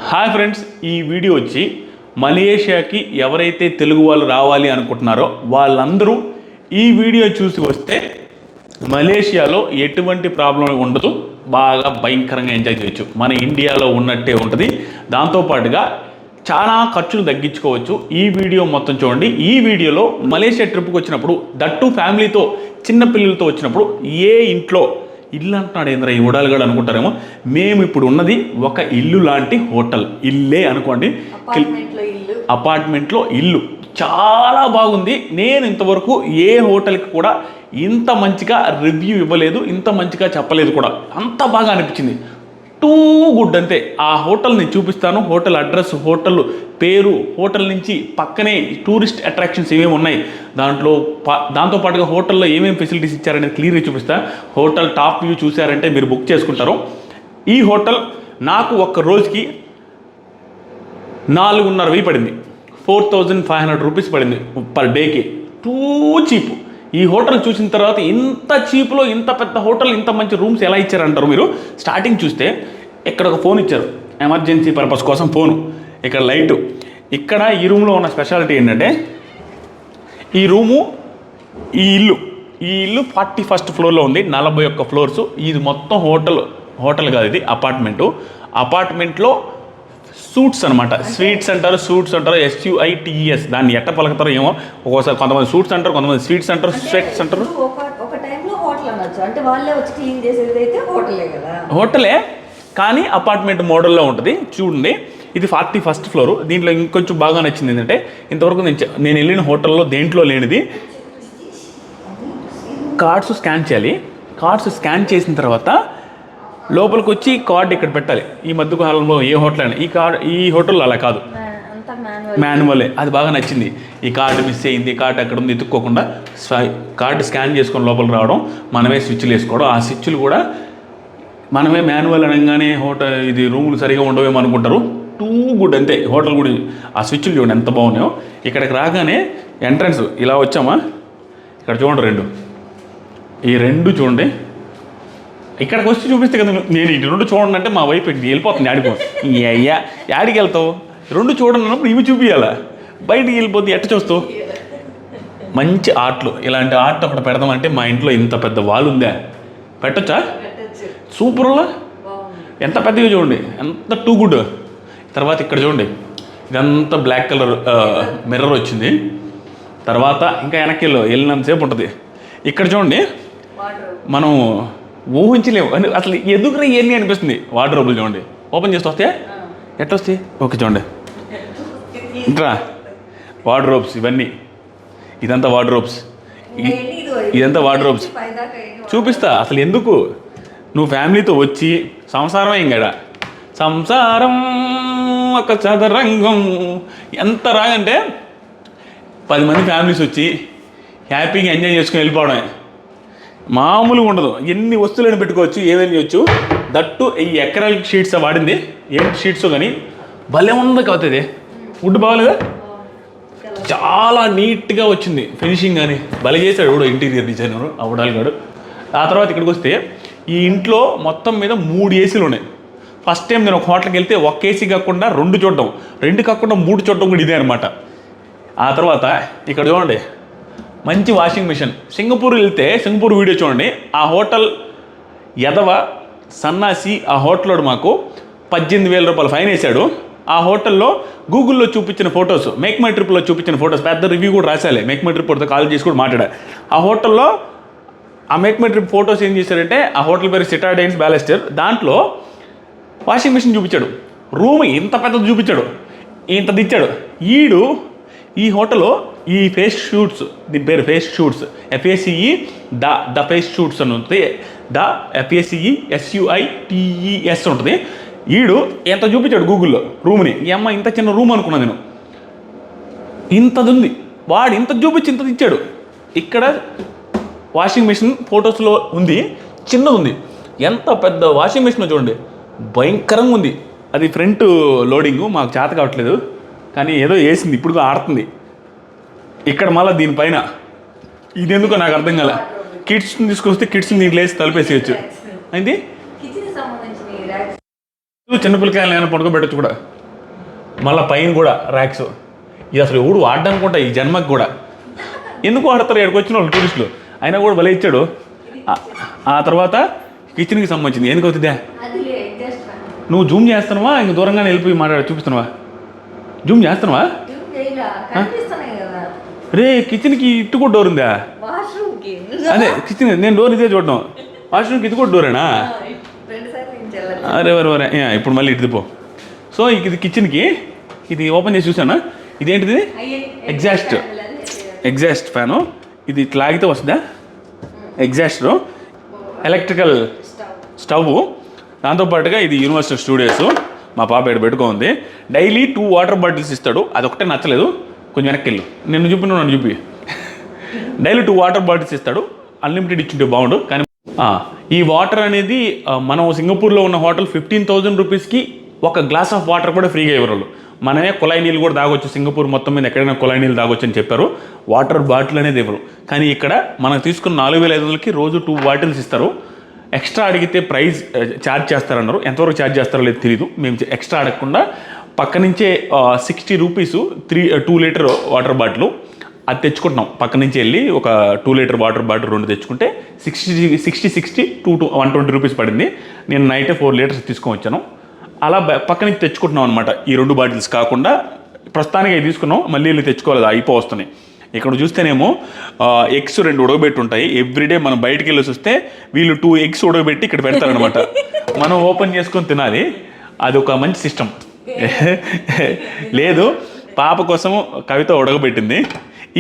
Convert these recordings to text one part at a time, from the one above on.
Hi friends, ఈ video వచ్చి మలేషియాకి ఎవరైతే తెలుగు వాళ్ళు రావాలి అనుకుంటున్నారో వాళ్ళందరూ ఈ వీడియో చూసి వస్తే మలేషియాలో ఎటువంటి ప్రాబ్లం ఉండదు, బాగా భయంకరంగా ఎంజాయ్ చేయొచ్చు. మన ఇండియాలో ఉన్నట్టే ఉంటుంది. దాంతోపాటుగా చాలా ఖర్చులు తగ్గించుకోవచ్చు. ఈ వీడియో మొత్తం చూడండి. ఈ వీడియోలో మలేషియా ట్రిప్కి వచ్చినప్పుడు దట్టు ఫ్యామిలీతో చిన్న పిల్లలతో వచ్చినప్పుడు ఏ ఇంట్లో ఇల్లు అంటున్నాడు ఏంద్ర ఈ ఉడాలుగాడు అనుకుంటారేమో, మేము ఇప్పుడు ఉన్నది ఒక ఇల్లు లాంటి హోటల్, ఇల్లే అనుకోండి, అపార్ట్మెంట్లో ఇల్లు చాలా బాగుంది. నేను ఇంతవరకు ఏ హోటల్కి కూడా ఇంత మంచిగా రివ్యూ ఇవ్వలేదు, ఇంత మంచిగా చెప్పలేదు కూడా. అంత బాగా అనిపించింది. టూ గుడ్ అంతే. ఆ హోటల్ నేను చూపిస్తాను. హోటల్ అడ్రస్, హోటల్ పేరు, హోటల్ నుంచి పక్కనే టూరిస్ట్ అట్రాక్షన్స్ ఏమేమి ఉన్నాయి, దాంతోపాటుగా హోటల్లో ఏమేమి ఫెసిలిటీస్ ఇచ్చారనేది క్లియర్గా చూపిస్తా. హోటల్ టాప్ వ్యూ చూసారంటే మీరు బుక్ చేసుకుంటారు. ఈ హోటల్ నాకు ఒక్క రోజుకి 4,500 పడింది. 4,500 రూపీస్ పడింది పర్ డేకి. Two cheap. ఈ హోటల్ చూసిన తర్వాత ఇంత చీప్లో ఇంత పెద్ద హోటల్, ఇంత మంచి రూమ్స్ ఎలా ఇచ్చారంటారు మీరు. స్టార్టింగ్ చూస్తే ఇక్కడ ఒక ఫోన్ ఇచ్చారు, ఎమర్జెన్సీ పర్పస్ కోసం ఫోను. ఇక్కడ లైటు. ఇక్కడ ఈ రూమ్లో ఉన్న స్పెషాలిటీ ఏంటంటే ఈ రూము, ఈ ఇల్లు 41st ఫ్లోర్లో ఉంది. 41 ఫ్లోర్స్. ఇది మొత్తం హోటల్ కాదు, ఇది అపార్ట్మెంట్లో సూట్స్ అనమాట. స్వీట్స్ అంటారు, సూట్స్ అంటారు, SUITES. దాన్ని ఎట్ట పలుకుతారో ఏమో. ఒక్కోసారి కొంతమంది సూట్స్ అంటారు, కొంతమంది స్వీట్స్ అంటారు, స్వెట్స్ అంటారు. హోటలే కానీ అపార్ట్మెంట్ మోడల్లో ఉంటుంది. చూడండి, ఇది 41st ఫ్లోర్. దీంట్లో ఇంకొంచెం బాగా నచ్చింది ఏంటంటే, ఇంతవరకు నేను వెళ్ళిన హోటల్లో దేంట్లో లేనిది, కార్డ్స్ స్కాన్ చేయాలి. కార్డ్స్ స్కాన్ చేసిన తర్వాత లోపలికి వచ్చి కార్డ్ ఇక్కడ పెట్టాలి. ఈ మధ్య కాలంలో ఏ హోటల్ అయినా ఈ హోటల్లో అలా కాదు, మాన్యువలే. అది బాగా నచ్చింది. ఈ కార్డు మిస్ అయింది, కార్డు ఎక్కడ ఉంది ఎత్తుక్కోకుండా కార్డు స్కాన్ చేసుకొని లోపలికి రావడం, మనమే స్విచ్లు వేసుకోవడం. ఆ స్విచ్లు కూడా మనమే మాన్యువల్ అనగానే హోటల్ ఇది రూములు సరిగా ఉండవేమో అనుకుంటారు. టూ గుడ్ అంతే. హోటల్ కూడా ఆ స్విచ్లు చూడండి ఎంత బాగున్నాయో. ఇక్కడికి రాగానే ఎంట్రన్స్ ఇలా వచ్చామా, ఇక్కడ చూడండి ఈ రెండు చూడండి. ఇక్కడికి వచ్చి చూపిస్తే కదా నేను ఈ రెండు చూడండి అంటే మా వైపు వెళ్ళిపోతుంది. యాడికి వెళ్తావు? రెండు చూడండి అన్నప్పుడు ఇవి చూపించాలా, బయటికి వెళ్ళిపోతే ఎట్ట చూస్తావు? మంచి ఆర్ట్లు, ఇలాంటి ఆర్ట్ ఒకటి పెడదామంటే మా ఇంట్లో ఇంత పెద్ద వాల్ ఉందా, పెట్టచ్చా? సూపర్లా, ఎంత పెద్దగా చూడండి, ఎంత టూ గుడ్. తర్వాత ఇక్కడ చూడండి, ఇదంతా బ్లాక్ కలర్ మిర్రర్ వచ్చింది. తర్వాత ఇంకా వెనక్కి వెళ్ళినంతసేపు ఉంటుంది. ఇక్కడ చూడండి, మనం ఊహించలేము అసలు, ఎదుగురా ఇవన్నీ అనిపిస్తుంది. వార్డ్రోబులు చూడండి, ఓపెన్ చేస్తే వస్తాయా? ఎట్లా వస్తాయి? ఓకే చూడండి, ఇంట్రా వార్డ్రోబ్స్ ఇవన్నీ. ఇదంతా వార్డ్రోబ్స్ చూపిస్తా. అసలు ఎందుకు, నువ్వు ఫ్యామిలీతో వచ్చి సంసారం ఏం కదా, సంసారం ఒక చదరంగం ఎంత రాగంటే 10 మంది ఫ్యామిలీస్ వచ్చి హ్యాపీగా ఎంజాయ్ చేసుకుని వెళ్ళిపోవడమే. మామూలుగా ఉండదు. ఎన్ని వస్తువులను పెట్టుకోవచ్చు, ఏమేమి చేయొచ్చు. దట్టు ఈ ఎకరాలిక్ షీట్స్ వాడింది, ఏం షీట్స్ కానీ భలే ఉంది. కావుతుంది ఫుడ్ బాగలేదా, చాలా నీట్గా వచ్చింది ఫినిషింగ్ కానీ. భలే చేశాడు కూడా ఇంటీరియర్ డిజైనరు అవడాలుగాడు. ఆ తర్వాత ఇక్కడికి వస్తే ఈ ఇంట్లో మొత్తం మీద 3 ఏసీలు ఉన్నాయి. ఫస్ట్ టైం నేను ఒక హోటల్కి వెళ్తే ఒక ఏసీ కాకుండా 2 చూడడం, 2 కాకుండా 3 చూడడం కూడా ఇదే అనమాట. ఆ తర్వాత ఇక్కడ చూడండి, మంచి వాషింగ్ మిషన్. సింగపూర్ వెళ్తే సింగపూర్ వీడియో చూడండి. ఆ హోటల్ సన్నాసి ఆ హోటల్లో మాకు 18,000 రూపాయలు ఫైన్ వేశాడు. ఆ హోటల్లో గూగుల్లో చూపించిన ఫొటోస్, మేక్ మై ట్రిప్లో చూపించిన ఫొటోస్, పెద్ద రివ్యూ కూడా రాశాలి. మేక్ మై ట్రిప్తో కాల్ చేసి కూడా మాట్లాడా. ఆ హోటల్లో ఆ మేక్ మై ట్రిప్ ఫొటోస్ ఏం చేశారంటే, ఆ హోటల్ పేరు సిటాడైన్స్ బ్యాలెస్టర్. దాంట్లో వాషింగ్ మిషన్ చూపించాడు. రూమ్ ఇంత పెద్దది చూపించాడు, ఇంత ఇచ్చాడు. ఈ హోటల్లో ఈ ఫేస్ షూట్స్, దీని పేరు face shoots, FACE the face shoots అని ఉంటుంది. FACE SUITES ఉంటుంది. ఎంత చూపించాడు గూగుల్లో రూమ్ని. ఈ అమ్మ ఇంత చిన్న రూమ్ అనుకున్నా నేను, ఇంతది ఉంది. వాడు ఇంత చూపించి ఇంతది ఇచ్చాడు. ఇక్కడ వాషింగ్ మిషన్ ఫొటోస్లో ఉంది, చిన్నది ఉంది. ఎంత పెద్ద వాషింగ్ మిషన్ చూడండి, భయంకరంగా ఉంది. అది ఫ్రంట్ లోడింగు, మాకు చేత కావట్లేదు కానీ ఏదో వేసింది, ఇప్పుడు ఆడుతుంది. ఇక్కడ మళ్ళీ దీనిపైన ఇది ఎందుకో నాకు అర్థం కాలే. కిడ్స్ని తీసుకొస్తే కిడ్స్ని దీంట్లో వేసి తలిపేసేయచ్చు. అయింది చిన్నపిల్లకాయలు నేను పడుకోబెట్టచ్చు కూడా. మళ్ళీ పైన కూడా ర్యాక్స్. ఇది అసలు ఎవడు వాడడానికి ఈ జన్మకి కూడా ఎందుకు వాడతారు ఎక్కడికి వచ్చిన వాళ్ళు టూరిస్టులు. అయినా కూడా భలే ఇచ్చాడు. ఆ తర్వాత కిచెన్కి సంబంధించింది ఎందుకు అవుతుందా? నువ్వు జూమ్ చేస్తున్నావా ఇంక దూరంగానే వెళ్ళిపోయి చూపిస్తున్నావా? జూమ్ చేస్తున్నావా? రే కిచెన్కి ఇటు కూడా డోర్ ఉందా? అదే కిచెన్ నేను డోర్ ఇదే చూడడం. వాష్రూమ్కి ఇది కూడా డోరేనా? అరే వరే ఇప్పుడు మళ్ళీ ఇటుదిపో. సో ఇది కిచెన్కి ఇది ఓపెన్ చేసి చూసానా? ఇదేంటిది? Exhaust fan. ఇది ఇట్లా లాగితే వస్తుందా ఎగ్జాస్టర్? Electrical stove. దాంతోపాటుగా ఇది యూనివర్సల్ స్టూడియోస్. మా పాప ఇక్కడ పెట్టుకోంది. డైలీ 2 వాటర్ బాటిల్స్ ఇస్తాడు. అదొకటే నచ్చలేదు. కొంచెం వెనక్కి వెళ్ళు. నన్ను చూపి డైలీ 2 వాటర్ బాటిల్స్ ఇస్తాడు. అన్లిమిటెడ్ ఇచ్చింటే బాగుండు. కానీ ఈ వాటర్ అనేది మనం సింగపూర్లో ఉన్న హోటల్ 15,000 రూపీస్కి ఒక గ్లాస్ ఆఫ్ వాటర్ కూడా ఫ్రీగా ఇవ్వరు. మనమే కుళాయి నీళ్ళు కూడా తాగొచ్చు. సింగపూర్ మొత్తం మీద ఎక్కడైనా కుళాయి నీళ్ళు తాగొచ్చు అని చెప్పారు. వాటర్ బాటిల్ అనేది ఇవ్వరు. కానీ ఇక్కడ మనం తీసుకున్న 4,500కి రోజు 2 బాటిల్స్ ఇస్తారు. ఎక్స్ట్రా అడిగితే ప్రైస్ ఛార్జ్ చేస్తారన్నారు. ఎంతవరకు ఛార్జ్ చేస్తారో లేదు తెలియదు. మేము ఎక్స్ట్రా అడగకుండా పక్క నుంచే 60 రూపీసు 2 లీటర్ వాటర్ బాటిల్ అది తెచ్చుకుంటున్నాం. పక్క నుంచి వెళ్ళి ఒక 2 లీటర్ వాటర్ బాటిల్ 2 తెచ్చుకుంటే 60 120 రూపీస్ పడింది. నేను నైటే 4 లీటర్స్ తీసుకొని వచ్చాను. అలా పక్క నుంచి తెచ్చుకుంటున్నాం అనమాట. ఈ 2 బాటిల్స్ కాకుండా ప్రస్తుతానికి అవి తీసుకున్నాం. మళ్ళీ వెళ్ళి తెచ్చుకోవాలి, అయిపోవస్తున్నాయి. ఇక్కడ చూస్తేనేమో ఎగ్స్ 2 ఉడకబెట్టి ఉంటాయి. ఎవ్రీడే మనం బయటికి వెళ్ళి వస్తే వీళ్ళు 2 ఎగ్స్ ఉడకబెట్టి ఇక్కడ పెడతారనమాట. మనం ఓపెన్ చేసుకొని తినాలి. అది ఒక మంచి సిస్టమ్. లేదు పాప కోసము కవిత ఉడకబెట్టింది.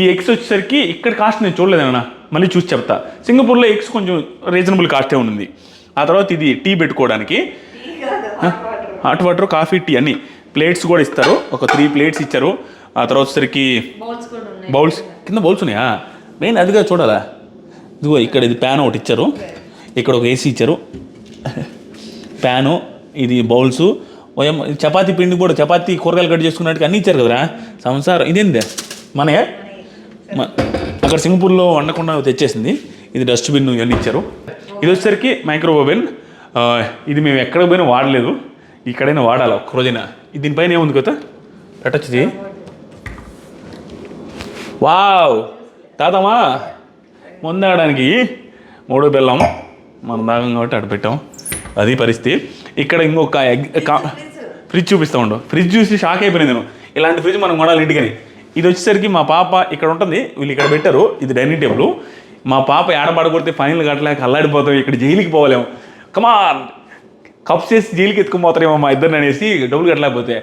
ఈ ఎగ్స్ వచ్చేసరికి ఇక్కడ కాస్ట్ నేను చూడలేదన్నా, మళ్ళీ చూసి చెప్తా. సింగపూర్లో ఎగ్స్ కొంచెం రీజనబుల్ కాస్టే ఉంది. ఆ తర్వాత ఇది టీ పెట్టుకోవడానికి హాట్ వాటర్, కాఫీ, టీ అన్ని ప్లేట్స్ కూడా ఇస్తారు. ఒక 3 ప్లేట్స్ ఇచ్చారు. ఆ తర్వాత వచ్చేసరికి బౌల్స్, కింద బౌల్స్ ఉన్నాయా? మెయిన్ అదిగా చూడాలా. ఇదిగో ఇక్కడ ఇది ప్యాన్ ఒకటి ఇచ్చారు. ఇక్కడ ఒక ఏసీ ఇచ్చారు. ప్యాను, ఇది బౌల్స్, చపాతీ పిండి కూడా, చపాతీ కూరగాయలు కట్ చేసుకున్నట్టుగా అన్నీ ఇచ్చారు కదరా. సంసారం ఇదేంది మనయే అక్కడ సింగపూర్లో వండకుండా తెచ్చేసింది. ఇది డస్ట్బిన్ ఇవన్నీ ఇచ్చారు. ఇది వచ్చేసరికి మైక్రో ఓవెన్. ఇది మేము ఎక్కడ పోయినా వాడలేదు, ఇక్కడైనా వాడాలి ఒక్కరోజైనా. దీనిపైన ఏముంది కదా పెట్టచ్చి. వావ్ తాతమ్మా ముందాడానికి 3 బెల్లం మనం దాగం కాబట్టి అటు పెట్టాం. అది పరిస్థితి. ఇక్కడ ఇంకొక ఫ్రిడ్జ్ చూపిస్తూ ఉండు. ఫ్రిడ్జ్ చూసి షాక్ అయిపోయింది నేను. ఇలాంటి ఫ్రిడ్జ్ మనం కొనాలి ఇంటికని. ఇది వచ్చేసరికి మా పాప ఇక్కడ ఉంటుంది, వీళ్ళు ఇక్కడ పెట్టారు. ఇది డైనింగ్ టేబుల్. మా పాప ఏడబడగొడితే ఫైనల్ కట్టలేక అల్లాడిపోతాం. ఇక్కడ జైలుకి పోవాలేమో. కమాన్ కప్స్ చేసి జైలుకి ఎత్తుకుపోతారేమో మా ఇద్దరిని అనేసి డబ్బులు కట్టలేకపోతే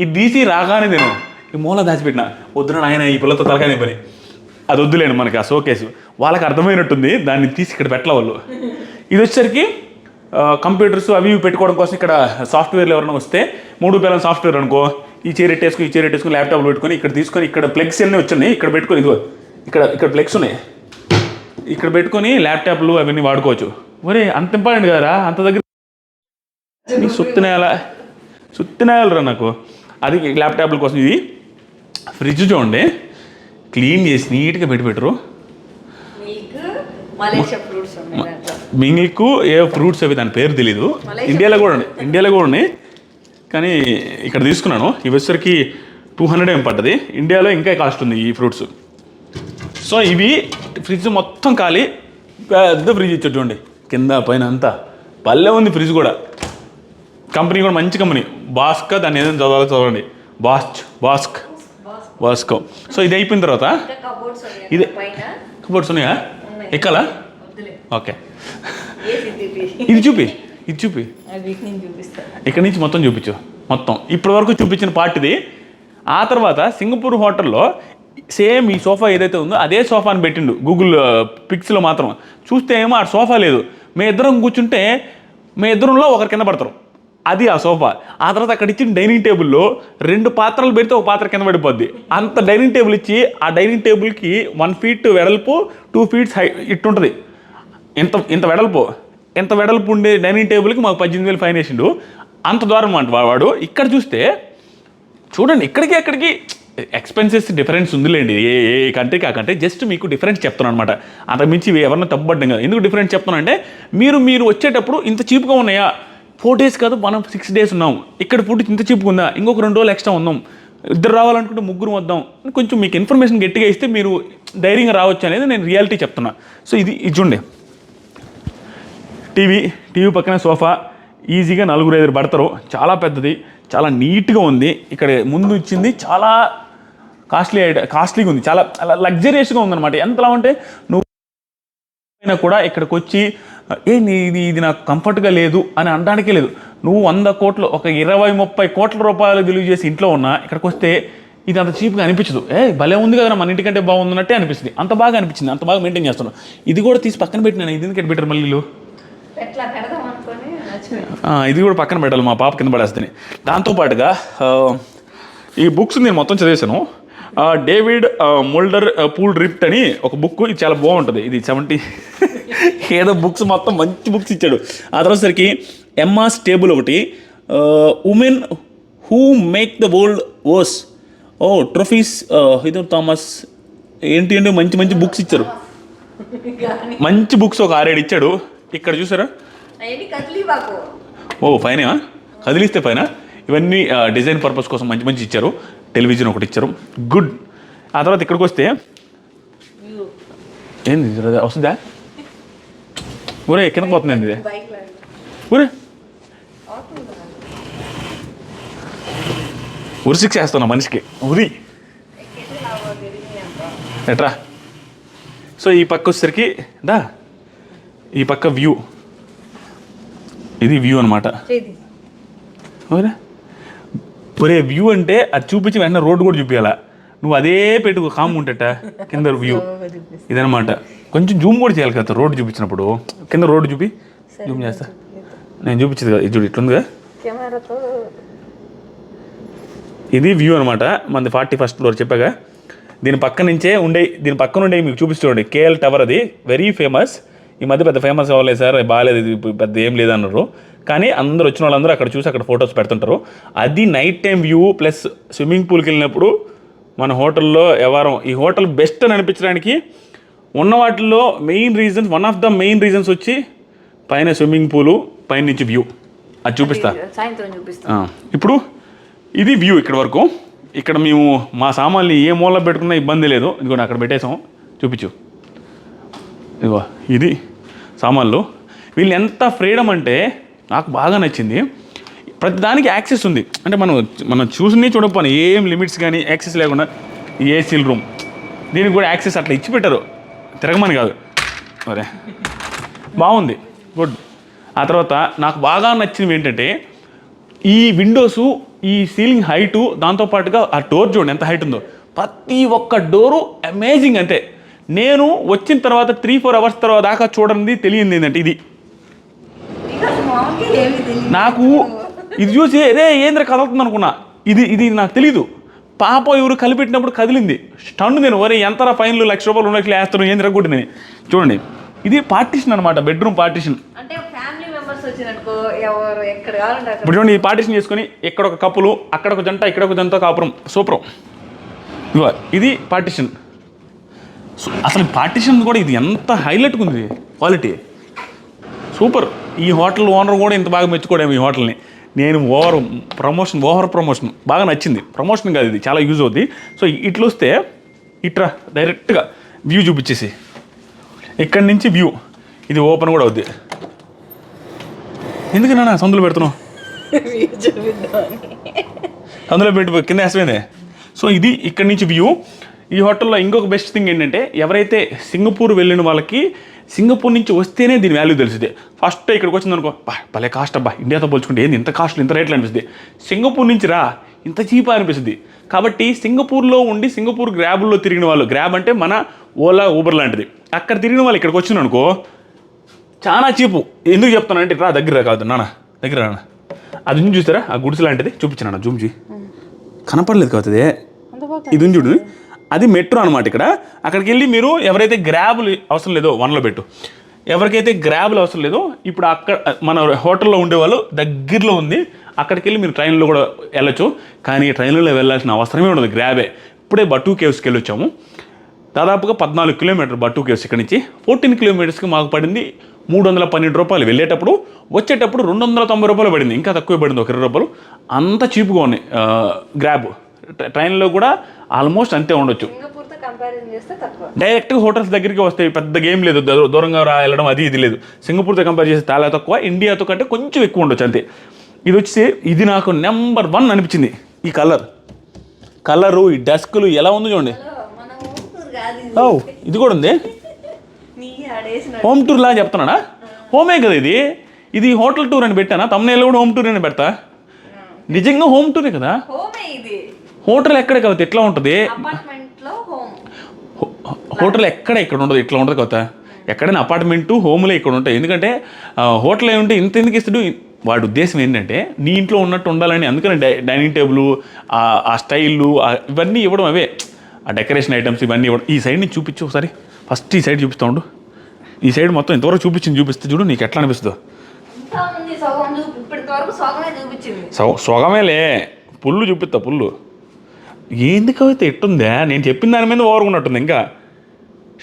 ఇది తీసి రాగానే నేను ఈ మూల దాచిపెట్టిన. వద్దున ఆయన ఈ పిల్లతో తలకానే పని, అది వద్దులేను మనకి ఆ షోకేసు. వాళ్ళకి అర్థమైనట్టుంది, దాన్ని తీసి ఇక్కడ పెట్టలే వాళ్ళు. ఇది వచ్చేసరికి కంప్యూటర్స్ అవి పెట్టుకోవడం కోసం ఇక్కడ సాఫ్ట్వేర్లు ఎవరైనా వస్తే 3 బెల్లం సాఫ్ట్వేర్ అనుకో, ఈ చైర్ ఎట్టేసుకుని ల్యాప్టాప్లు పెట్టుకొని ఇక్కడ తీసుకొని ఇక్కడ ప్లగ్స్ అన్నీ వచ్చున్నాయి. ఇక్కడ పెట్టుకొని ఇదిగో ఇక్కడ ప్లగ్స్ ఉన్నాయి. ఇక్కడ పెట్టుకొని ల్యాప్టాప్లు అవన్నీ వాడుకోవచ్చు. ఒరే అంత ఇంపార్టెంట్ కదరా, అంత దగ్గర సుత్తినేయాలరా నాకు. అది ల్యాప్టాప్ల కోసం. ఇది ఫ్రిడ్జ్ చూడండి, క్లీన్ చేసి నీట్గా పెట్టరు. మిల్క్ ఏ ఫ్రూట్స్ అవి దాని పేరు తెలీదు. ఇండియాలో కూడా ఉన్నాయి కానీ ఇక్కడ తీసుకున్నాను. ఇవి వచ్చేసరికి 200 ఏం పడ్డది. ఇండియాలో ఇంకా కాస్ట్ ఉంది ఈ ఫ్రూట్స్. సో ఇవి ఫ్రిడ్జ్ మొత్తం ఖాళీ. పెద్ద ఫ్రిడ్జ్ ఇచ్చాడు చూడండి, కింద పైన అంతా భలే ఉంది. ఫ్రిడ్జ్ కూడా కంపెనీ కూడా మంచి కంపెనీ. బాస్కా, దాన్ని ఏదైనా చదవండి, బాస్కో. సో ఇది అయిపోయిన తర్వాత ఇది కబోర్డ్స్ ఉన్నాయా? ఎక్కాలా? ఓకే, ఇది చూపి ఇక్కడ నుంచి మొత్తం చూపించు. మొత్తం ఇప్పటి వరకు చూపించిన పార్ట్ ఇది. ఆ తర్వాత సింగపూర్ హోటల్లో సేమ్ ఈ సోఫా ఏదైతే ఉందో అదే సోఫాని పెట్టిండు గూగుల్ పిక్స్లో. మాత్రం చూస్తే ఏమో ఆ సోఫా లేదు. మేము ఇద్దరం కూర్చుంటే మేము ఇద్దరంలో ఒకరు కింద పడతారు, అది ఆ సోఫా. ఆ తర్వాత అక్కడ ఇచ్చిన డైనింగ్ టేబుల్లో 2 పాత్రలు పెడితే ఒక పాత్ర కింద పడిపోద్ది. అంత డైనింగ్ టేబుల్ ఇచ్చి ఆ డైనింగ్ టేబుల్కి 1 ఫీట్ వెడల్పు, 2 ఫీట్స్ హై ఇట్టుంటుంది. ఎంత వెడల్పు ఉండే డైనింగ్ టేబుల్కి మాకు 18,000 ఫైన్ వేసిండు. అంత దూరం అంట వాడు. ఇక్కడ చూస్తే చూడండి, అక్కడికి ఎక్స్పెన్సెస్ డిఫరెన్స్ ఉందిలేండి ఏ కంట్రీకి ఆ కంట్రీ. జస్ట్ మీకు డిఫరెన్స్ చెప్తున్నాను అనమాట. అంతకుమించి ఎవరన్నా తప్పుపడ్డం కదా. ఎందుకు డిఫరెన్స్ చెప్తున్నా అంటే మీరు వచ్చేటప్పుడు ఇంత చీప్గా ఉన్నాయా, 4 days కాదు, మనం 6 days ఉన్నాం. ఇక్కడ ఫుడ్ ఇంత చీప్గా ఇంకొక 2 రోజులు ఎక్స్ట్రా ఉందాం, ఇద్దరు రావాలనుకుంటే ముగ్గురు వద్దాం. కొంచెం మీకు ఇన్ఫర్మేషన్ గట్టిగా ఇస్తే మీరు ధైర్యంగా రావచ్చు అనేది నేను రియాలిటీ చెప్తున్నా. సో ఇది చూడండి, టీవీ పక్కన సోఫా, ఈజీగా 4-5 పడతారు. చాలా పెద్దది, చాలా నీట్గా ఉంది. ఇక్కడ ముందు ఇచ్చింది చాలా కాస్ట్లీగా ఉంది, చాలా లగ్జరియస్గా ఉందన్నమాట. ఎంతలా అంటే నువ్వు అయినా కూడా ఇక్కడికి వచ్చి ఇది నాకు కంఫర్ట్గా లేదు అని అనడానికే లేదు. నువ్వు 100 కోట్లు, ఒక 20-30 కోట్ల రూపాయలు విలువ చేసి ఇంట్లో ఉన్నా ఇక్కడికి వస్తే ఇది అంత చీప్గా అనిపించదు. భలే ఉంది కదా, మన ఇంటికంటే బాగుందన్నట్టే అనిపిస్తుంది. అంత బాగా అనిపించింది, అంత బాగా మెయింటైన్ చేస్తున్నాను. ఇది కూడా తీసి పక్కన పెట్టినాను. ఇది ఎందుకంటే పెట్టారు మళ్ళీ ఇది కూడా పక్కన పెట్టాలి, మా పాప కింద పడేస్తాను. దాంతోపాటుగా ఈ బుక్స్ నేను మొత్తం చదివేశాను. డేవిడ్ మోల్డర్ పూల్ రిఫ్ట్ అని ఒక బుక్, ఇది చాలా బాగుంటుంది. ఇది 70 ఏదో బుక్స్ మొత్తం మంచి బుక్స్ ఇచ్చాడు. ఆ తర్వాత సరికి ఎమ్మా స్టేబుల్ ఒకటి, women who make the world wars, trophies, ఇది థామస్, ఏంటి అంటే మంచి మంచి బుక్స్ ఇచ్చారు. మంచి బుక్స్ ఒక 6-7 ఇచ్చాడు. ఇక్కడ చూసారా, ఫైన కదిలిస్తే పైన ఇవన్నీ డిజైన్ పర్పస్ కోసం మంచి మంచి ఇచ్చారు. టెలివిజన్ ఒకటి ఇచ్చారు, గుడ్. ఆ తర్వాత ఇక్కడికి వస్తే ఏంది వస్తుందా ఊరే కిందకి పోతుంది ఇది ఊరే ఉరిసిక్స్ వేస్తున్నా మనిషికి ఉరి ఎట్రా. సో ఈ పక్క వచ్చేసరికి ఈ పక్క వ్యూ, ఇది వ్యూ అనమాట. ఒరే వ్యూ అంటే అది చూపించి వెంటనే రోడ్డు కూడా చూపించాలా, నువ్వు అదే పెట్టుకో కామ్ ఉంటట కింద వ్యూ ఇదనమాట. కొంచెం జూమ్ కూడా చేయాలి కదా రోడ్డు చూపించినప్పుడు. కింద రోడ్డు జూమ్ చేస్తా, నేను చూపించేది కదా, ఇది చూడు ఇట్లుందిగా. ఇది వ్యూ అనమాట, మనది 41st ఫ్లోర్ చెప్పాగా. దీని పక్కన ఉండే మీకు చూపిస్తుండే కేఎల్ టవర్, అది వెరీ ఫేమస్. ఈ మధ్య పెద్ద ఫేమస్ అవ్వలేదు సార్, బాగాలేదు, ఇది పెద్ద ఏం లేదన్నారు. కానీ అందరూ వచ్చిన వాళ్ళందరూ అక్కడ చూసి అక్కడ ఫొటోస్ పెడుతుంటారు. అది night time view plus swimming పూల్కి వెళ్ళినప్పుడు మన హోటల్లో వ్యవహారం. ఈ హోటల్ బెస్ట్ అని అనిపించడానికి ఉన్న వాటిల్లో one of the main reasons వచ్చి పైన స్విమ్మింగ్ పూలు, పైన నుంచి వ్యూ. అది చూపిస్తా. ఇప్పుడు ఇది వ్యూ ఇక్కడ వరకు. ఇక్కడ మేము మా సామాన్లు ఏ మూల పెట్టుకున్నా ఇబ్బంది లేదు. ఇదిగో అక్కడ పెట్టేసాం, చూపించు. ఇదిగో ఇది సామాన్లు. వీళ్ళు ఎంత ఫ్రీడమ్ అంటే నాకు బాగా నచ్చింది. ప్రతిదానికి యాక్సెస్ ఉంది. అంటే మనం చూసి చూడకపోయినా ఏం లిమిట్స్ కానీ యాక్సెస్ లేకుండా ఏసీల రూమ్, దీనికి కూడా యాక్సెస్ అట్లా ఇచ్చి పెట్టారు, తిరగమని కాదు. అరే బాగుంది, గుడ్. ఆ తర్వాత నాకు బాగా నచ్చినవి ఏంటంటే ఈ విండోసు, ఈ సీలింగ్ హైటు, దాంతోపాటుగా ఆ డోర్ చూడండి ఎంత హైట్ ఉందో. ప్రతి ఒక్క డోరు అమేజింగ్. అంతే నేను వచ్చిన తర్వాత 3-4 అవర్స్ తర్వాత దాకా చూడండి తెలియంది ఏంటంటే ఇది నాకు ఇది చూసి ఏంద్ర కదులుతుంది అనుకున్నా. ఇది నాకు తెలీదు. పాప ఎవరు కలిపెట్టినప్పుడు కదిలింది. స్టండ్ నేను ఎంతరా ఫైన్లు ₹1,00,000 ఉన్నట్లు వేస్తాను ఏంద్ర కొట్టింది. చూడండి ఇది పార్టీషన్ అనమాట, బెడ్రూమ్ పార్టీషన్. ఇప్పుడు చూడండి, ఈ పార్టీషన్ చేసుకొని ఇక్కడ ఒక కప్పులు, అక్కడ ఒక జంట, ఇక్కడ ఒక జంట కాపురం, సూపర్. ఇది పార్టీషన్. అసలు పార్టీషన్ కూడా ఇది ఎంత హైలైట్గా ఉంది, క్వాలిటీ సూపర్. ఈ హోటల్ ఓనర్ కూడా ఇంత బాగా మెచ్చుకోవడం ఈ హోటల్ని. నేను ఓవర్ ప్రమోషన్ బాగా నచ్చింది. ప్రమోషన్ కాదు, ఇది చాలా యూజ్ అవుద్ది. సో ఇట్లా వస్తే ఇట్లా డైరెక్ట్గా వ్యూ చూపించేసి ఇక్కడి నుంచి వ్యూ ఇది ఓపెన్ కూడా అవుద్ది. ఎందుకన్నా సందులో పెడుతున్నావు, అందులో పెట్టి కింద వేసమైందే. సో ఇది ఇక్కడి నుంచి వ్యూ. ఈ హోటల్లో ఇంకొక బెస్ట్ థింగ్ ఏంటంటే ఎవరైతే సింగపూర్ వెళ్ళిన వాళ్ళకి సింగపూర్ నుంచి వస్తేనే దీని వాల్యూ తెలిసింది. ఫస్ట్ ఇక్కడికి వచ్చిందనుకో, భలే కాస్ట్ అబ్బా, ఇండియాతో పోల్చుకుంటే ఏంది ఇంత కాస్ట్లు, ఇంత రేట్లు అనిపిస్తుంది. సింగపూర్ నుంచి రా ఇంత చీప్ అనిపిస్తుంది. కాబట్టి సింగపూర్లో ఉండి సింగపూర్ గ్రాబ్లో తిరిగిన వాళ్ళు, గ్రాబ్ అంటే మన ఓలా ఊబర్ లాంటిది, అక్కడ తిరిగిన వాళ్ళు ఇక్కడికి వచ్చిందనుకో చాలా చీపు. ఎందుకు చెప్తానంటే రా దగ్గర కాదు నాన్న, దగ్గర రానా, అది నుంచి చూస్తారా ఆ గుడిసె లాంటిది చూపించాను జూమ్ చీ, కనపడలేదు కాదు ఇది చూడు, అది మెట్రో అనమాట. ఇక్కడ అక్కడికి వెళ్ళి మీరు ఎవరైతే గ్రాబులు అవసరం లేదో 1లో పెట్టు, ఎవరికైతే గ్రాబులు అవసరం లేదో ఇప్పుడు అక్కడ మన హోటల్లో ఉండేవాళ్ళు దగ్గరలో ఉంది, అక్కడికి వెళ్ళి మీరు ట్రైన్లో కూడా వెళ్ళొచ్చు. కానీ ట్రైన్లో వెళ్ళాల్సిన అవసరమే ఉండదు, గ్రాబే. ఇప్పుడే బట్టు కేవ్స్కి వెళ్ళొచ్చాము. దాదాపుగా 14 కిలోమీటర్ బట్టు కేవ్స్ ఇక్కడ నుంచి. 14 కిలోమీటర్స్కి మాకు పడింది 312 రూపాయలు వెళ్ళేటప్పుడు, వచ్చేటప్పుడు 290 రూపాయలు పడింది, ఇంకా తక్కువ పడింది, ఒక 20 రూపాయలు. అంత చీప్గా ఉన్నాయి గ్రాబ్. ట్రైన్లో కూడా ఆల్మోస్ట్ అంతే ఉండొచ్చు. డైరెక్ట్గా హోటల్స్ దగ్గరికి వస్తాయి, పెద్ద గేమ్ లేదు, దూరంగా వెళ్ళడం అది ఇది లేదు. సింగపూర్తో కంపేర్ చేస్తే చాలా తక్కువ, ఇండియాతో కంటే కొంచెం ఎక్కువ ఉండొచ్చు అంతే. ఇది వచ్చి ఇది నాకు నెంబర్ 1 అనిపించింది. ఈ కలరు, ఈ డస్కులు ఎలా ఉంది చూడండి. ఇది కూడా ఉంది, హోమ్ టూర్ లాగా చెప్తున్నాడా? హోమే కదా ఇది. ఇది హోటల్ టూర్ అని పెట్టానా? తమ్ముళ్ళు కూడా హోమ్ టూర్ అని పెడతా. నిజంగా హోమ్ టూరే కదా. హోటల్ ఎక్కడ కదా ఎట్లా ఉంటుంది? హోటల్ ఇక్కడ ఉండదు, ఇట్లా ఉంటుంది కదా. ఎక్కడైనా అపార్ట్మెంటు హోమ్లే ఇక్కడ ఉంటాయి. ఎందుకంటే హోటల్ ఏముంటే ఇంత ఎందుకు ఇస్తాడు? వాడి ఉద్దేశం ఏంటంటే నీ ఇంట్లో ఉన్నట్టు ఉండాలని. అందుకని డైనింగ్ టేబుల్, ఆ స్టైలు ఇవన్నీ ఇవ్వడం, అవే ఆ డెకరేషన్ ఐటమ్స్ ఇవన్నీ ఇవ్వడం. ఈ సైడ్ నుంచి చూపించు ఒకసారి. ఫస్ట్ ఈ సైడ్ చూపిస్తా ఉండు. ఈ సైడ్ మొత్తం ఇంతవరకు చూపిస్తే చూడు నీకు ఎట్లా అనిపిస్తుందో. సొగమేలే, పుల్లు చూపిస్తా, పుల్లు. ఎందుకైతే ఎట్టుందా? నేను చెప్పిన దాని మీద ఓవరుకున్నట్టుంది. ఇంకా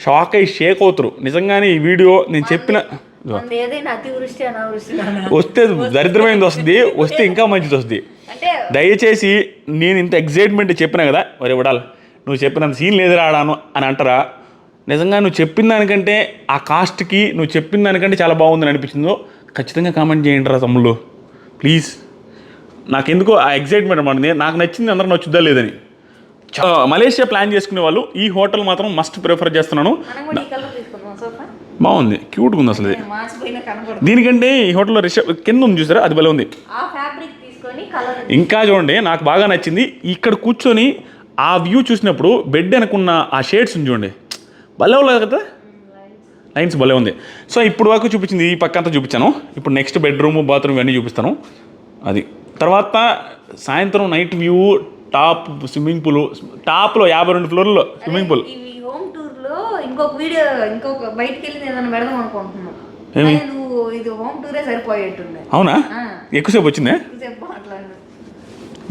షాక్ అయ్యి షేక్ అవుతారు నిజంగానే. ఈ వీడియో నేను చెప్పిన వస్తే దరిద్రమైనది వస్తుంది, వస్తే ఇంకా మంచిది వస్తుంది. దయచేసి నేను ఇంత ఎగ్జైట్మెంట్ చెప్పినా కదా, మరి ఇవ్వడాలి నువ్వు చెప్పినంత సీన్ లేదు రాడాను అని అంటారా? నిజంగా నువ్వు చెప్పిన దానికంటే ఆ కాస్ట్కి నువ్వు చెప్పిన దానికంటే చాలా బాగుందని అనిపించిందో ఖచ్చితంగా కామెంట్ చేయండి రా తమ్ముళ్ళు ప్లీజ్. నాకెందుకో ఆ ఎగ్జైట్మెంట్ అన్నమాట. నాకు నచ్చింది అందరూ నచ్చుద్దా లేదని. మలేషియా ప్లాన్ చేసుకునే వాళ్ళు ఈ హోటల్ మాత్రం మస్ట్ ప్రిఫర్ చేస్తున్నాను. బాగుంది, క్యూట్గా ఉంది అసలు. దీనికంటే ఈ హోటల్లో కింద ఉంది చూసారా, అది భలే ఉంది. ఇంకా చూడండి, నాకు బాగా నచ్చింది ఇక్కడ కూర్చొని ఆ వ్యూ చూసినప్పుడు బెడ్ అనుకున్న ఆ షేడ్స్ ఉంది చూడండి, భలే ఉండదు కదా, లైన్స్ భలే ఉంది. సో ఇప్పుడు వరకు చూపించింది ఈ పక్క అంతా చూపించాను. ఇప్పుడు నెక్స్ట్ బెడ్రూమ్, బాత్రూమ్ ఇవన్నీ చూపిస్తాను. అది తర్వాత సాయంత్రం night view, top swimming pool, టాప్లో 52 ఫ్లోర్లో స్విమ్మింగ్ పూల్. ఇంకొక వీడియో, బయటికి వెళ్ళి ఏదైనా పెడదాం అనుకుంటున్నాను. ఇది హోమ్ టూరే సరిపోయేట్టుంది. అవునా? ఎక్కువసేపు వచ్చిందే?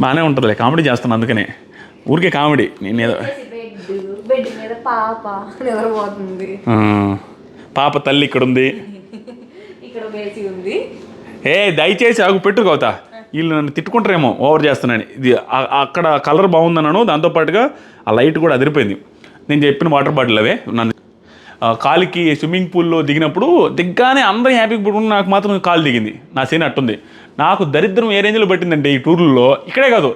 బాగానే ఉంటుందిలే, కామెడీ చేస్తాను అందుకనే, ఊరికే కామెడీ. నేను ఏదో బెడ్ మీద పాప తల్లి ఇక్కడ ఉంది, ఇక్కడ బేసి ఉంది. దయచేసి ఆగు పెట్టుకోవతా, వీళ్ళు నన్ను తిట్టుకుంటారేమో ఓవర్ చేస్తున్నాను. ఇది అక్కడ కలర్ బాగుందన్నాను, దాంతోపాటుగా ఆ లైట్ కూడా అదిరిపోయింది. నేను చెప్పిన వాటర్ బాటిల్ అవే. నన్ను కాలికి స్విమ్మింగ్ పూల్లో దిగ్గానే అందరూ హ్యాపీగా పడుకుని నాకు మాత్రం కాలు దిగింది. నా సీన్ అట్టుంది. నాకు దరిద్రం ఏ రేంజ్లో పట్టిందంటే ఈ టూర్లో ఇక్కడే కాదు,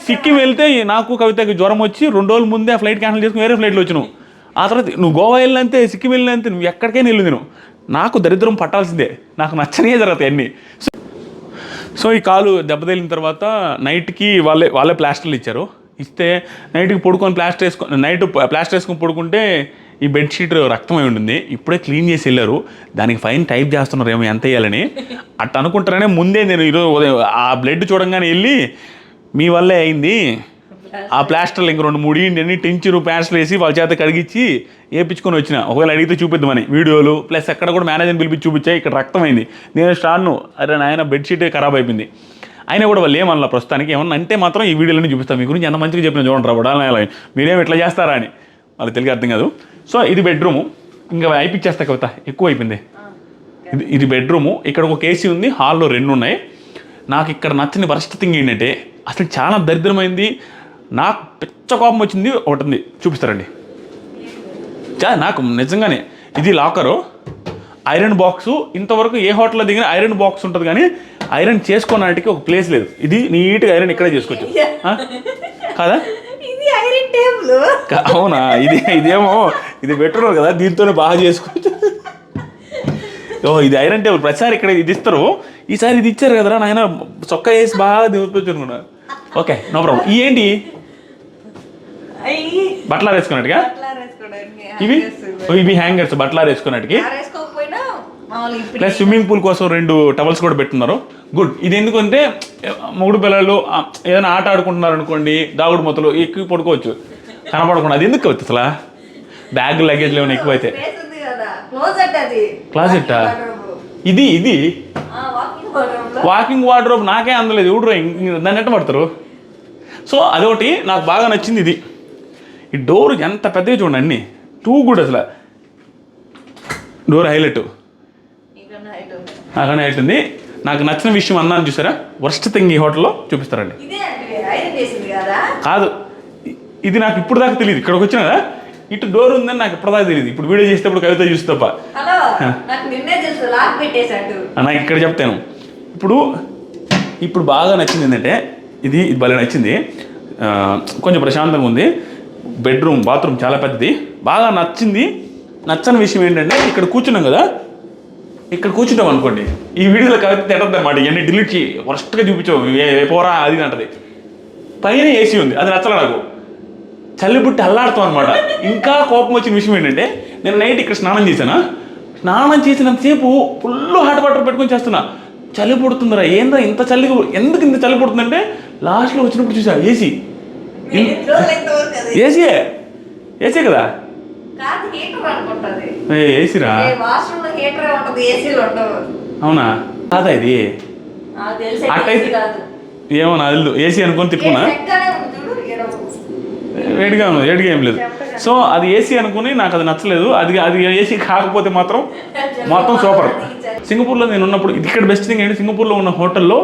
సిక్కిం వెళ్తే నాకు కవితకి జ్వరం వచ్చి 2 రోజుల ముందే ఆ ఫ్లైట్ క్యాన్సిల్ చేసుకుని వేరే ఫ్లైట్లో వచ్చినావు. ఆ తర్వాత నువ్వు గోవా వెళ్ళినంతే, సిక్కిం వెళ్ళినంతే, నువ్వు ఎక్కడికైనా వెళ్ళింది నువ్వు. నాకు దరిద్రం పట్టాల్సిందే, నాకు నచ్చనే జరుగుతాయి అన్నీ. సో ఈ కాలు దెబ్బతగిలిన తర్వాత నైట్కి వాళ్ళే ప్లాస్టర్లు ఇచ్చారు. ఇస్తే నైట్కి పడుకొని ప్లాస్టర్ వేసుకొని పడుకుంటే ఈ బెడ్షీట్ రక్తమై ఉంటుంది. ఇప్పుడే క్లీన్ చేసి వెళ్ళారు, దానికి ఫైన్ టైప్ చేస్తున్నారు ఏమో ఎంత వేయాలని. అట్ట అనుకుంటారనే ముందే నేను ఈరోజు ఉదయం ఆ బ్లడ్ చూడంగానే వెళ్ళి మీ వల్లే అయింది, ఆ ప్లాస్టర్లు ఇంక 2-3 ఇంటి టెన్షన్ ప్లాస్టర్ వేసి వాళ్ళ చేత కడిగించి వేయించుకొని వచ్చిన. ఒకవేళ అడిగితే చూపిద్దామని వీడియోలు, ప్లస్ అక్కడ కూడా మేనేజర్ని పిలిపించి చూపించా, ఇక్కడ రక్తమైంది. నేను స్టార్ను అరే నాయన బెడ్షీటే ఖరాబ్ అయిపోయింది. అయినా కూడా వాళ్ళు ఏమన్నా ప్రస్తుతానికి ఏమన్నా అంటే మాత్రం ఈ వీడియోలోనే చూపిస్తాను. మీ గురించి ఎంత మంచిగా చెప్పిన చూడండి రాబడాలి, మీరేమి ఇట్లా చేస్తారా అని వాళ్ళకి తెలియ అర్థం కాదు. సో ఇది బెడ్రూము, ఇంకా అయిపించేస్తా కవిత, ఎక్కువ అయిపోయింది. ఇది బెడ్రూము. ఇక్కడ ఒక ఏసీ ఉంది, హాల్లో 2 ఉన్నాయి. నాకు ఇక్కడ నచ్చని వరస్ట్ థింగ్ ఏంటంటే అసలు చాలా దరిద్రమైంది, నాకు పిచ్చ కోపం వచ్చింది. ఒకటి ఉంది, చూపిస్తారండి. నాకు నిజంగానే ఇది లాకరు, ఐరన్ బాక్సు. ఇంతవరకు ఏ హోటల్లో దిగిన ఐరన్ బాక్స్ ఉంటుంది కానీ ఐరన్ చేసుకోవడానికి ఒక ప్లేస్ లేదు. ఇది నీట్గా ఐరన్ ఇక్కడే చేసుకోవచ్చు కదా? అవునా? ఇదేమో ఇది పెట్టున్నారు కదా, దీంతోనే బాగా చేసుకోవచ్చు. ఇది ఐరన్ టేబుల్. ప్రతిసారి ఇక్కడ ఇది ఇస్తారు, ఈసారి ఇది ఇచ్చారు కదరా నాయన, చొక్కా వేసి బాగా దింపచ్చు అనుకున్నా. Okay, no problem. ఏంటి బట్టలు వేసుకున్నట్టుగా ఇవి హ్యాంగర్స్, బట్టలు వేసుకున్నట్టుకి. ప్లస్ స్విమ్మింగ్ పూల్ కోసం 2 టవల్స్ కూడా పెట్టున్నారు. గుడ్. ఇది ఎందుకంటే మూడు పిల్లలు ఏదైనా ఆట ఆడుకుంటున్నారు అనుకోండి, దాగుడు మొత్తలు ఎక్కువ పడుకోవచ్చు కనపడకుండా. అది ఎందుకు అవుతుంది అసలు? బ్యాగ్ లగేజ్లు ఏమైనా ఎక్కువ అయితే క్లాసెట్టా? ఇది వాకింగ్ వార్డ్రోబ్ నాకే అందలేదు, ఎవడు దాన్ని ఎట్ట పడతారు? సో అదొకటి నాకు బాగా నచ్చింది. ఇది ఈ డోర్ ఎంత పెద్దగా చూడండి, అన్నీ టూ గుడ్ అసలు. Door highlight. నాకన్నా హైట్ ఉంది. నాకు నచ్చిన విషయం అన్నాను చూసారా, వర్స్ట్ థింగ్ ఈ హోటల్లో చూపిస్తారండి. కాదు, ఇది నాకు ఇప్పుడు దాకా తెలియదు. ఇక్కడికి వచ్చిన కదా ఇటు డోర్ ఉందని నాకు ఇప్పటిదాకా తెలియదు. ఇప్పుడు వీడియో చేసేటప్పుడు కవిత చూసి తప్ప నాకు ఇక్కడ చెప్తాను. ఇప్పుడు బాగా నచ్చింది ఏంటంటే ఇది భలే నచ్చింది. కొంచెం ప్రశాంతంగా ఉంది. బెడ్రూమ్ బాత్రూమ్ చాలా పెద్దది. బాగా నచ్చింది. నచ్చని విషయం ఏంటంటే ఇక్కడ కూర్చున్నాం కదా, ఇక్కడ కూర్చుంటాం అనుకోండి, ఈ వీడియోలో కవిత తిట్టద్దు అనమాట. ఇవన్నీ డిలీట్ చేయి, వర్స్ట్గా చూపించావు పోరా అది అంటది. పైన ఏసీ ఉంది, అది నచ్చలే నాకు. చల్లి పుట్టి అల్లాడుతాం అనమాట. ఇంకా కోపం వచ్చిన విషయం ఏంటంటే నేను నైట్ ఇక్కడ స్నానం చేసినంతసేపు ఫుల్ హాట్ వాటర్ పెట్టుకొని చేస్తున్నా. చలి పుడుతుందిరా, ఏందా ఇంత చలి, ఎందుకు ఇంత చలి పుడుతుందంటే లాస్ట్లో వచ్చినప్పుడు చూసా ఏసీ కదా, ఏసీరా అవునా కాదా ఇది అట్టయితే ఏమో నా తెలుసు. ఏసీ అనుకొని తిప్పుకున్నా, వేడిగా ఏం లేదు. సో అది ఏసీ అనుకుని నాకు అది నచ్చలేదు. అది ఏసీ కాకపోతే మాత్రం మొత్తం సూపర్. సింగపూర్లో నేను ఉన్నప్పుడు ఇక్కడ బెస్ట్ థింగ్ ఏంటి, సింగపూర్లో ఉన్న హోటల్లో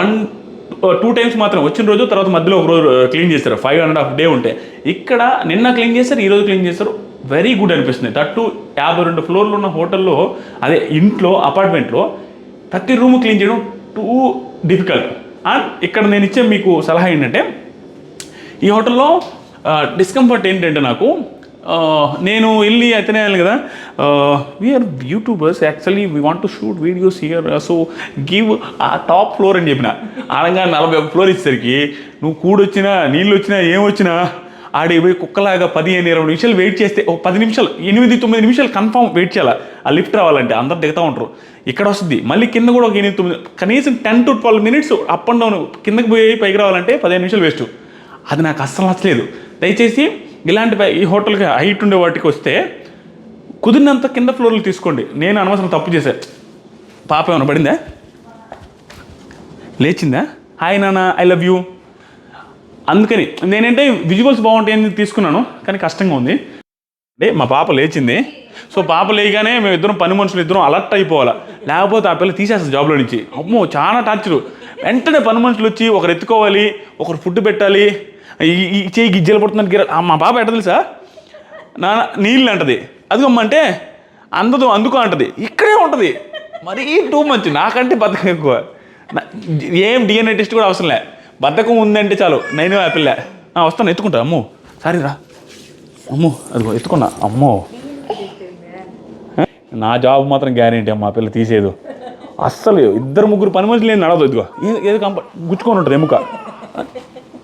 1-2 టైమ్స్ మాత్రం వచ్చిన రోజు, తర్వాత మధ్యలో ఒక రోజు క్లీన్ చేస్తారు. 5.5 డే ఉంటే. ఇక్కడ నిన్న క్లీన్ చేస్తారు, ఈరోజు క్లీన్ చేస్తారు. వెరీ గుడ్ అనిపిస్తుంది. తట్టు 52 ఫ్లోర్లు ఉన్న హోటల్లో, అదే ఇంట్లో అపార్ట్మెంట్లో ప్రతి రూమ్ క్లీన్ చేయడం టూ డిఫికల్ట్. అండ్ ఇక్కడ నేను ఇచ్చే మీకు సలహా ఏంటంటే, ఈ హోటల్లో డిస్కంఫర్ట్ ఏంటంటే నాకు, నేను వెళ్ళి అయితేనే కదా, we are youtubers actually we want to shoot videos here, so give a top floor అని చెప్పిన. అనగా 41 ఫ్లోర్ ఇచ్చేసరికి నువ్వు కూడొచ్చినా నీళ్ళు వచ్చినా ఏమొచ్చినా ఆడి పోయి కుక్కలాగా 15-20 నిమిషాలు వెయిట్ చేస్తే, ఒక 10 నిమిషాలు 8-9 నిమిషాలు కన్ఫామ్ వెయిట్ చేయాలి ఆ లిఫ్ట్ రావాలంటే. అందరు దిగుతూ ఉంటారు. ఇక్కడ వస్తుంది మళ్ళీ కింద కూడా ఒక 8-9, కనీసం 10-12 మినిట్స్ అప్ అండ్ డౌన్ కిందకి పోయి పైకి రావాలంటే 15 నిమిషాలు వేస్ట్. అది నాకు అస్సలు నచ్చలేదు. దయచేసి ఇలాంటి ఈ హోటల్కి హైట్ ఉండే వాటికి వస్తే కుదిరినంత కింద ఫ్లోర్లు తీసుకోండి. నేను అనవసరం తప్పు చేశాను. పాప ఏమైనా పడిందా, లేచిందా, హాయ్ నాన్న ఐ లవ్ యూ, అందుకని నేనంటే విజువల్స్ బాగుంటాయని తీసుకున్నాను, కానీ కష్టంగా ఉంది. అంటే మా పాప లేచింది. సో పాప లేయగానే మేము ఇద్దరం పని మనుషులు ఇద్దరం అలర్ట్ అయిపోవాలా, లేకపోతే ఆ పిల్ల తీసేస్తుంది జాబ్లో నుంచి. అమ్మో చాలా టార్చరు. వెంటనే పని మనుషులు వచ్చి ఒకరు ఎత్తుకోవాలి, ఒకరు ఫుడ్ పెట్టాలి, ఈ చేయి గిజ్జలు పడుతున్నట్టు మా పాప ఎట్ట తెలుసా, నాన్న నీళ్ళు అంటది, అది అమ్మంటే అందదు అందుకో అంటది. ఇక్కడే ఉంటుంది. మరీ టూ మచ్. నాకంటే బద్ధకం ఎక్కువ. ఏం డిఎన్ఏ టెస్ట్ కూడా అవసరం లే, బద్ధకం ఉందంటే చాలు. నేను ఆ పిల్ల వస్తాను ఎత్తుకుంటా. అమ్మో సారీ రా, అమ్మో అదిగో ఎత్తుకున్నా. అమ్మో నా జాబ్ మాత్రం గ్యారెంటీ అమ్మా, పిల్ల తీసేదు అస్సలు. 2-3 పని మనుషులు నేను నడవదు. ఇదిగో ఏదో గుచ్చుకొని ఉంటుంది ఎముక.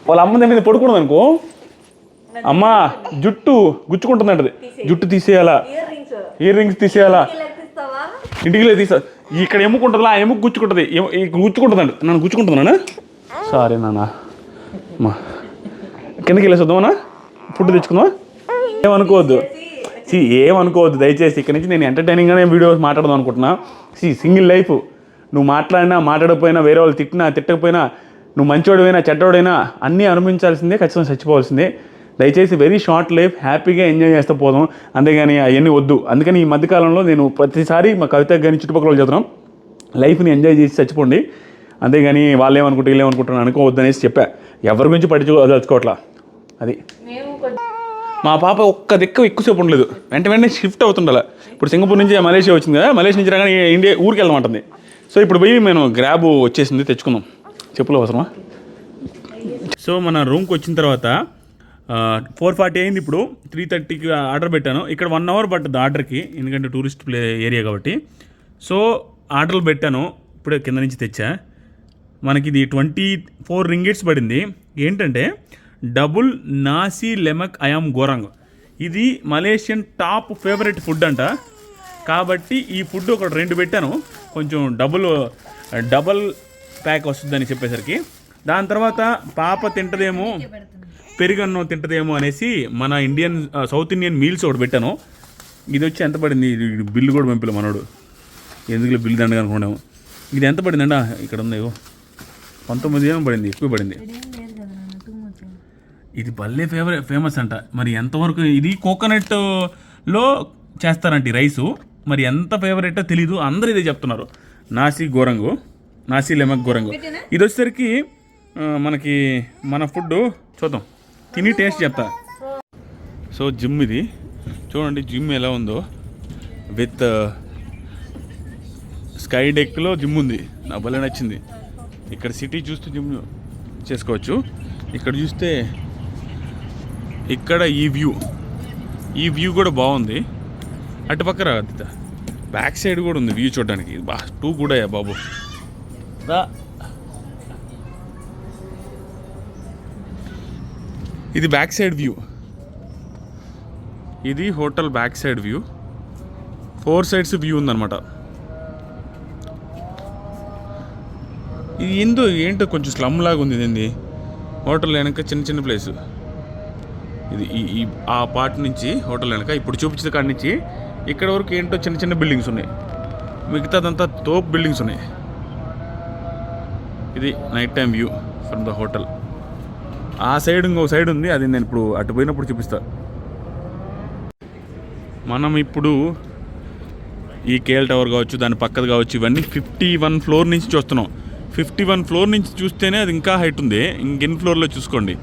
వాళ్ళ అమ్మ దగ్గర మీద పడుకున్నది అనుకో, అమ్మ జుట్టు గుచ్చుకుంటుందంటది, జుట్టు తీసేయాలా, ఇయర్ రింగ్స్ తీసేయాలా, ఇంటికి తీసా. ఇక్కడ ఎముకుంటుందా, ఆ ఎముక గుచ్చుకుంటుంది, గుచ్చుకుంటుందండి. నన్ను గుచ్చుకుంటున్నానా, సారీ నాన్న. అమ్మా కిందకి వెళ్ళేసొద్దామన్నా, ఫుడ్ తెచ్చుకుందామా, ఏమనుకోవద్దు దయచేసి. ఇక్కడ నుంచి నేను ఎంటర్టైనింగ్గానే వీడియోస్ మాట్లాడదాం అనుకుంటున్నా. సింగిల్ లైఫ్, నువ్వు మాట్లాడినా మాట్లాడకపోయినా, వేరే వాళ్ళు తిట్టకపోయినా, నువ్వు మంచివాడైనా చెడ్డవాడైనా అన్నీ అనుభవించాల్సిందే, ఖచ్చితంగా చచ్చిపోవాల్సిందే. దయచేసి వెరీ షార్ట్ లైఫ్, హ్యాపీగా ఎంజాయ్ చేస్తూ పోదాం, అంతేగాని అవన్నీ వద్దు. అందుకని ఈ మధ్యకాలంలో నేను ప్రతిసారి మా కవిత కానీ చుట్టుపక్కల చెప్తున్నాం, లైఫ్ని ఎంజాయ్ చేసి చచ్చిపోండి, అంతేగాని వాళ్ళు ఏమనుకుంటే వీళ్ళు ఏమనుకుంటున్నారు అనుకోవద్దు అనేసి చెప్పా. ఎవరి గురించి పట్టించుకోవట్లా. అది మా పాప ఒక్క దిక్కు ఎక్కువసేపు ఉండలేదు, వెంటనే షిఫ్ట్ అవుతుండాలి. ఇప్పుడు సింగపూర్ నుంచి మలేషియా వచ్చింది కదా, మలేషియా నుంచి రాగానే ఇండియా ఊరికి వెళ్ళమంటుంది. సో ఇప్పుడు పోయి నేను గ్రాబ్ వచ్చేసింది, తెచ్చుకుందాం. చెప్పులు అవసరమా? సో మన రూమ్కి వచ్చిన తర్వాత 4:40 అయింది. ఇప్పుడు 3:30కి ఆర్డర్ పెట్టాను. ఇక్కడ 1 అవర్ పట్టుద్ది ఆర్డర్కి, ఎందుకంటే టూరిస్ట్ ఏరియా కాబట్టి. సో ఆర్డర్లు పెట్టాను, ఇప్పుడే కింద నుంచి తెచ్చా. మనకి ఇది 24 రింగిట్స్ పడింది. ఏంటంటే డబుల్ నాసి లెమక్ అయామ్ గోరంగ్, ఇది మలేషియన్ టాప్ ఫేవరెట్ ఫుడ్ అంట. కాబట్టి ఈ ఫుడ్ ఒక 2 పెట్టాను, కొంచెం డబుల్ ప్యాక్ వస్తుందని చెప్పేసరికి. దాని తర్వాత పాప తింటదేమో, పెరుగన్నం తింటదేమో అనేసి మన సౌత్ ఇండియన్ మీల్స్ ఒకటి పెట్టాను. ఇది వచ్చి ఎంత పడింది, బిల్లు కూడా పంపిలే మనోడు, ఎందుకు బిల్లు దండగా అనుకున్నాము. ఇది ఎంత పడిందంట, ఇక్కడ ఉంది 19 ఏమో పడింది, ఎక్కువ పడింది. ఇది భలే ఫేమస్ అంట. మరి ఎంతవరకు, ఇది కోకోనట్లో చేస్తారంట రైసు, మరి ఎంత ఫేవరెటో తెలీదు, అందరూ ఇదే చెప్తున్నారు. నాసి గోరంగు, నాసి లెమక్ గోరంగు. ఇది వచ్చేసరికి మనకి మన ఫుడ్ చూద్దాం, తిని టేస్ట్ చెప్తా. సో జిమ్ ఇది చూడండి, జిమ్ ఎలా ఉందో. విత్ స్కై డెక్లో జిమ్ ఉంది, నా భలే నచ్చింది. ఇక్కడ సిటీ చూస్తూ జిమ్ చేసుకోవచ్చు. ఇక్కడ చూస్తే ఇక్కడ ఈ వ్యూ కూడా బాగుంది. అటుపక్క రా, బ్యాక్ సైడ్ కూడా ఉంది వ్యూ చూడడానికి. టూ కూడా బాబు రా. ఇది బ్యాక్ సైడ్ వ్యూ, ఇది hotel back side view. 4 sides view ఉందన్నమాట. ఇది ఏంటో కొంచెం స్లమ్ లాగా ఉంది. ఇది హోటల్ వెనక చిన్న చిన్న ప్లేసు. ఇది ఈ ఆ పార్ట్ నుంచి హోటల్ వెనక ఇప్పుడు చూపించిన కాడి నుంచి ఇక్కడ వరకు ఏంటో చిన్న చిన్న బిల్డింగ్స్ ఉన్నాయి, మిగతాదంతా తోప్ బిల్డింగ్స్ ఉన్నాయి. ఇది night time view from the hotel. ఆ సైడ్ ఇంకో సైడ్ ఉంది, అది నేను ఇప్పుడు అటు పోయినప్పుడు చూపిస్తా. మనం ఇప్పుడు ఈ కేఎల్ టవర్ కావచ్చు, దాని పక్కది కావచ్చు, ఇవన్నీ 51 ఫ్లోర్ నుంచి చూస్తున్నాం. 51 ఫ్లోర్ నుంచి చూస్తేనే అది ఇంకా హైట్ ఉంది. ఇంకెన్ని ఫ్లోర్లో చూసుకోండి.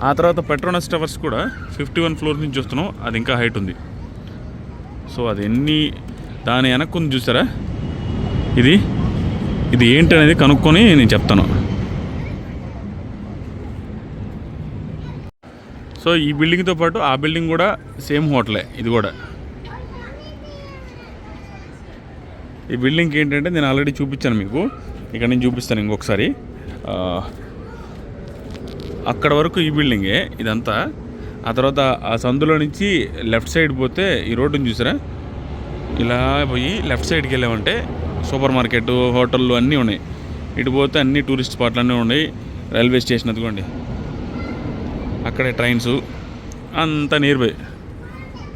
ఆ తర్వాత పెట్రోనస్ టవర్స్ కూడా 51 ఫ్లోర్ నుంచి చూస్తున్నాం, అది ఇంకా హైట్ ఉంది. సో అది దాని వెనక్కుంది చూసారా, ఇది ఏంటనేది కనుక్కొని నేను చెప్తాను. సో ఈ బిల్డింగ్తో పాటు ఆ బిల్డింగ్ కూడా సేమ్ హోటలే. ఇది కూడా ఈ బిల్డింగ్కి ఏంటంటే నేను ఆల్రెడీ చూపించాను మీకు, ఇక్కడ నేను చూపిస్తాను ఇంకొకసారి. అక్కడ వరకు ఈ బిల్డింగే ఇదంతా. ఆ తర్వాత ఆ సందులో నుంచి లెఫ్ట్ సైడ్ పోతే ఈ రోడ్డుని చూసారా, ఇలా పోయి లెఫ్ట్ సైడ్కి వెళ్ళామంటే సూపర్ మార్కెట్, హోటళ్ళు అన్నీ ఉన్నాయి. ఇటు పోతే అన్ని టూరిస్ట్ స్పాట్లు అన్నీ ఉన్నాయి. రైల్వే స్టేషన్ అదిగోండి, అక్కడే ట్రైన్స్ అంతా నియర్ బై.